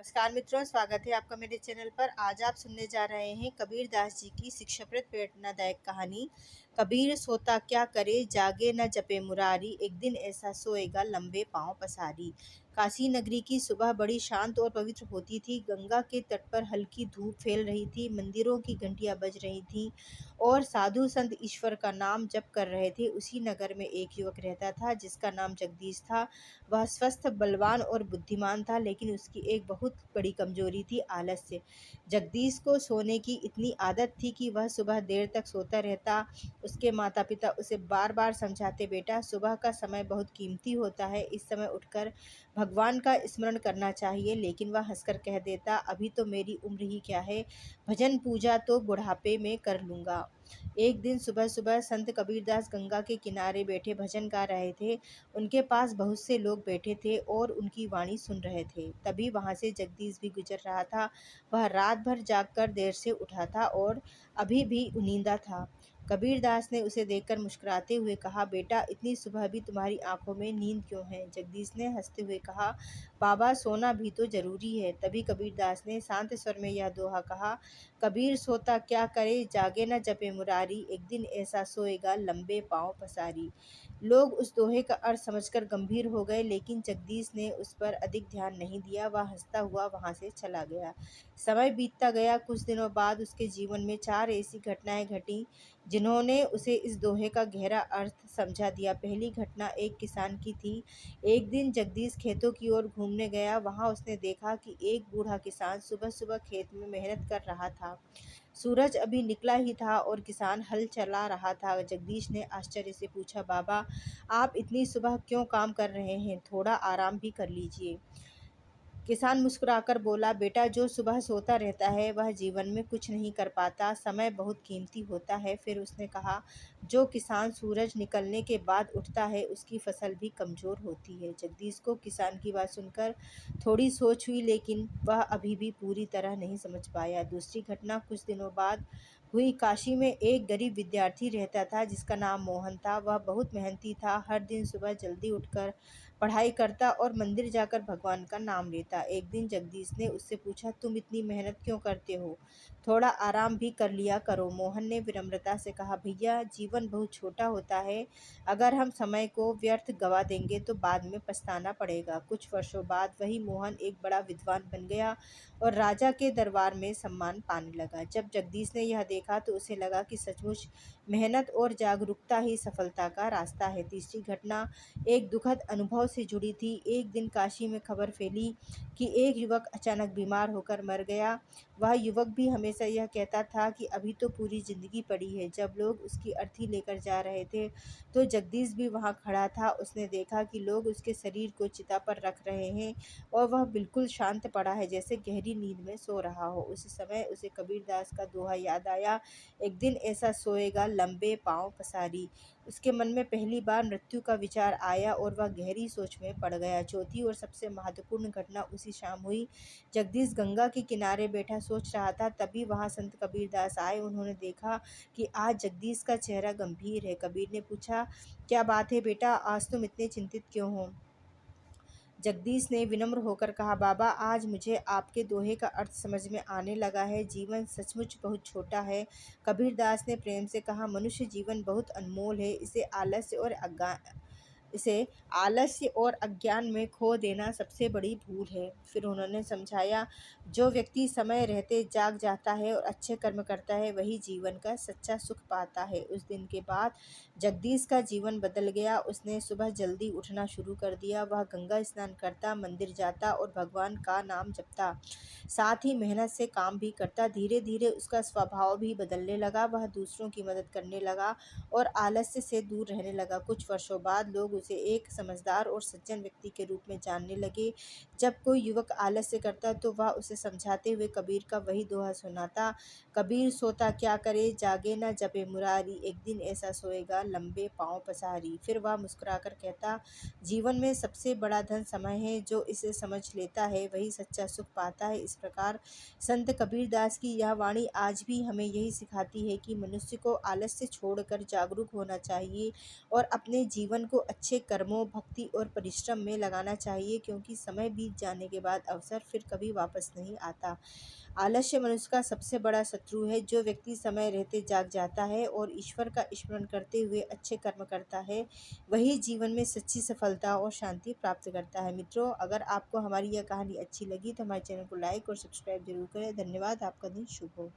नमस्कार मित्रों, स्वागत है आपका मेरे चैनल पर। आज आप सुनने जा रहे हैं कबीर दास जी की शिक्षाप्रद प्रेरणादायक कहानी कबीर सोता क्या करे जागे न जपे मुरारी, एक दिन ऐसा सोएगा लंबे पांव पसारी। काशी नगरी की सुबह बड़ी शांत और पवित्र होती थी। गंगा के तट पर हल्की धूप फैल रही थी, मंदिरों की घंटियां बज रही थीं और साधु संत ईश्वर का नाम जप कर रहे थे। उसी नगर में एक युवक रहता था जिसका नाम जगदीश था। वह स्वस्थ, बलवान और बुद्धिमान था, लेकिन उसकी एक बहुत बड़ी कमजोरी थी, आलस्य। जगदीश को सोने की इतनी आदत थी कि वह सुबह देर तक सोता रहता। उसके माता पिता उसे बार बार समझाते, बेटा सुबह का समय बहुत कीमती होता है, इस समय उठकर भगवान का स्मरण करना चाहिए। लेकिन वह हंसकर कह देता, अभी तो मेरी उम्र ही क्या है, भजन पूजा तो बुढ़ापे में कर लूँगा। एक दिन सुबह सुबह संत कबीरदास गंगा के किनारे बैठे भजन गा रहे थे। उनके पास बहुत से लोग बैठे थे और उनकी वाणी सुन रहे थे। तभी वहां से जगदीश भी गुजर रहा था। वह रात भर जागकर देर से उठा था और अभी भी नींदा था। कबीरदास ने उसे देखकर मुस्कुराते हुए कहा, बेटा इतनी सुबह भी तुम्हारी आंखों में नींद क्यों है? जगदीश ने हंसते हुए कहा, बाबा सोना भी तो जरूरी है। तभी कबीरदास ने शांत स्वर में यह दोहा कहा, कबीर सोता क्या करे जागे न जपे मुरारी, एक दिन ऐसा सोएगा लंबे पांव पसारी। लोग उस दोहे का अर्थ समझकर गंभीर हो गए, लेकिन जगदीश ने उस पर अधिक ध्यान नहीं दिया। वह हंसता हुआ वहां से चला गया। समय बीतता गया। कुछ दिनों बाद उसके जीवन में 4 ऐसी घटनाएं घटी जिन्होंने उसे इस दोहे का गहरा अर्थ समझा दिया। पहली घटना एक किसान की थी। एक दिन जगदीश खेतों की ओर घूमने गया। वहां उसने देखा कि एक बूढ़ा किसान सुबह सुबह खेत में मेहनत कर रहा था। सूरज अभी निकला ही था और किसान हल चला रहा था। जगदीश ने आश्चर्य से पूछा, बाबा आप इतनी सुबह क्यों काम कर रहे हैं? थोड़ा आराम भी कर लीजिए। किसान मुस्कुराकर बोला, बेटा जो सुबह सोता रहता है वह जीवन में कुछ नहीं कर पाता, समय बहुत कीमती होता है। फिर उसने कहा, जो किसान सूरज निकलने के बाद उठता है उसकी फसल भी कमजोर होती है। जगदीश को किसान की बात सुनकर थोड़ी सोच हुई, लेकिन वह अभी भी पूरी तरह नहीं समझ पाया। दूसरी घटना कुछ दिनों बाद हुई। काशी में एक गरीब विद्यार्थी रहता था जिसका नाम मोहन था। वह बहुत मेहनती था, हर दिन सुबह जल्दी उठकर पढ़ाई करता और मंदिर जाकर भगवान का नाम लेता। एक दिन जगदीश ने उससे पूछा, तुम इतनी मेहनत क्यों करते हो? थोड़ा आराम भी कर लिया करो। मोहन ने विनम्रता से कहा, भैया जीवन बहुत छोटा होता है, अगर हम समय को व्यर्थ गवा देंगे तो बाद में पछताना पड़ेगा। कुछ वर्षों बाद वही मोहन एक बड़ा विद्वान बन गया और राजा के दरबार में सम्मान पाने लगा। जब जगदीश ने यह देखा तो उसे लगा कि सचमुच मेहनत और जागरूकता ही सफलता का रास्ता है। तीसरी घटना एक दुखद अनुभव से जुड़ी थी। एक दिन काशी में खबर फैली कि एक युवक अचानक बीमार होकर मर गया। वह युवक भी हमेशा यह कहता था कि अभी तो पूरी जिंदगी पड़ी है। जब लोग उसकी अर्थी लेकर जा रहे थे तो जगदीश भी वहां खड़ा था। उसने देखा कि लोग उसके शरीर को चिता पर रख रहे हैं और वह बिल्कुल शांत पड़ा है, जैसे गहरी नींद में सो रहा हो। उस समय उसे कबीरदास का दोहा याद आया, एक दिन ऐसा सोएगा लंबे पांव पसारी। उसके मन में पहली बार मृत्यु का विचार आया और वह गहरी सोच में पड़ गया। चौथी और सबसे महत्वपूर्ण घटना उसी शाम हुई। जगदीश गंगा के किनारे बैठा सोच रहा था, तभी वहां संत कबीरदास आए। उन्होंने देखा कि आज जगदीश का चेहरा गंभीर है। कबीर ने पूछा, क्या बात है बेटा, आज तुम इतने चिंतित क्यों हो? जगदीश ने विनम्र होकर कहा, बाबा आज मुझे आपके दोहे का अर्थ समझ में आने लगा है, जीवन सचमुच बहुत छोटा है। कबीरदास ने प्रेम से कहा, मनुष्य जीवन बहुत अनमोल है, इसे आलस्य और अज्ञान में खो देना सबसे बड़ी भूल है। फिर उन्होंने समझाया, जो व्यक्ति समय रहते जाग जाता है और अच्छे कर्म करता है वही जीवन का सच्चा सुख पाता है। उस दिन के बाद जगदीश का जीवन बदल गया। उसने सुबह जल्दी उठना शुरू कर दिया। वह गंगा स्नान करता, मंदिर जाता और भगवान का नाम जपता, साथ ही मेहनत से काम भी करता। धीरे धीरे उसका स्वभाव भी बदलने लगा। वह दूसरों की मदद करने लगा और आलस्य से दूर रहने लगा। कुछ वर्षों बाद लोग उसे एक समझदार और सज्जन व्यक्ति के रूप में जानने लगे। जब कोई युवक आलस्य करता तो वह उसे समझाते हुए कबीर का वही दोहा सुनाता, कबीर सोता क्या करे जागे न जपे मुरारी, एक दिन ऐसा सोएगा लंबे पांव पसारी। फिर वह मुस्कुराकर कहता, जीवन में सबसे बड़ा धन समय है, जो इसे समझ लेता है वही सच्चा सुख पाता है। इस प्रकार संत कबीरदास की यह वाणी आज भी हमें यही सिखाती है कि मनुष्य को आलस्य छोड़कर जागरूक होना चाहिए और अपने जीवन को अच्छे अच्छे कर्मों, भक्ति और परिश्रम में लगाना चाहिए, क्योंकि समय बीत जाने के बाद अवसर फिर कभी वापस नहीं आता। आलस्य मनुष्य का सबसे बड़ा शत्रु है। जो व्यक्ति समय रहते जाग जाता है और ईश्वर का स्मरण करते हुए अच्छे कर्म करता है, वही जीवन में सच्ची सफलता और शांति प्राप्त करता है। मित्रों, अगर आपको हमारी यह कहानी अच्छी लगी तो हमारे चैनल को लाइक और सब्सक्राइब जरूर करें। धन्यवाद। आपका दिन शुभ हो।